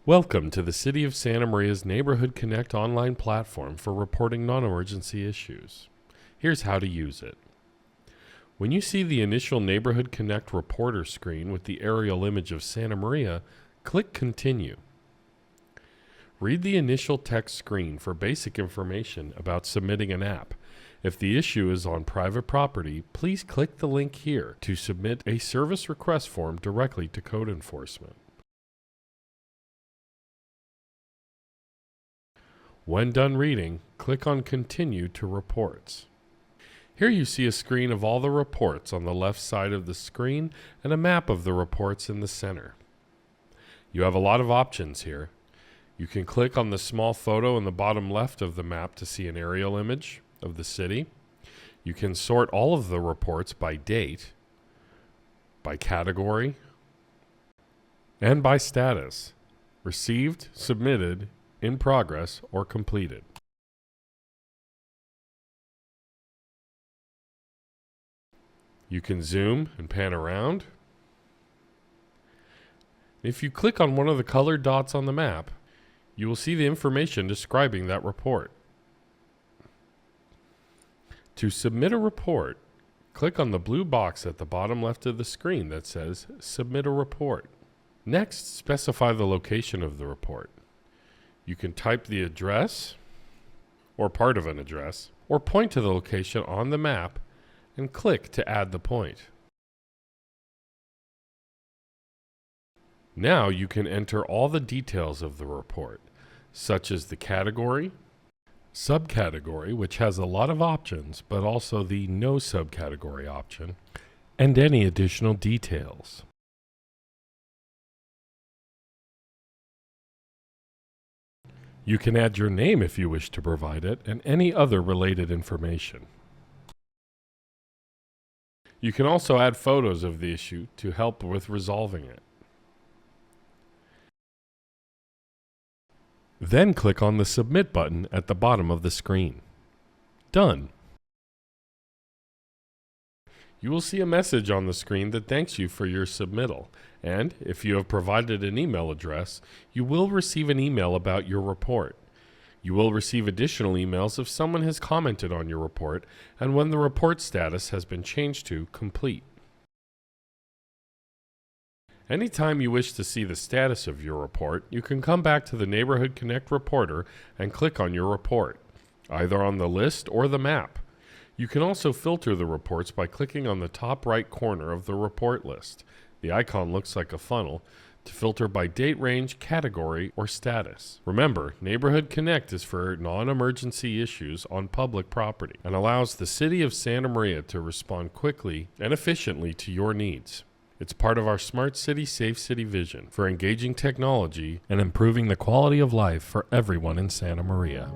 Welcome to the City of Santa Maria's Neighborhood Connect online platform for reporting non-emergency issues. Here's how to use it. When you see the initial Neighborhood Connect reporter screen with the aerial image of Santa Maria, click Continue. Read the initial text screen for basic information about submitting an app. If the issue is on private property, please click the link here to submit a service request form directly to code enforcement. When done reading, click on Continue to Reports. Here you see a screen of all the reports on the left side of the screen and a map of the reports in the center. You have a lot of options here. You can click on the small photo in the bottom left of the map to see an aerial image of the city. You can sort all of the reports by date, by category, and by status: received, submitted, in progress, or completed. You can zoom and pan around. If you click on one of the colored dots on the map, you will see the information describing that report. To submit a report, click on the blue box at the bottom left of the screen that says Submit a Report. Next, specify the location of the report. You can type the address, or part of an address, or point to the location on the map and click to add the point. Now you can enter all the details of the report, such as the category, subcategory, which has a lot of options, but also the no subcategory option, and any additional details. You can add your name if you wish to provide it, and any other related information. You can also add photos of the issue to help with resolving it. Then click on the Submit button at the bottom of the screen. Done. You will see a message on the screen that thanks you for your submittal, and if you have provided an email address, you will receive an email about your report. You will receive additional emails if someone has commented on your report and when the report status has been changed to Complete. Anytime you wish to see the status of your report, you can come back to the Neighborhood Connect reporter and click on your report, either on the list or the map. You can also filter the reports by clicking on the top right corner of the report list. The icon looks like a funnel to filter by date range, category, or status. Remember, Neighborhood Connect is for non-emergency issues on public property and allows the City of Santa Maria to respond quickly and efficiently to your needs. It's part of our Smart City, Safe City vision for engaging technology and improving the quality of life for everyone in Santa Maria.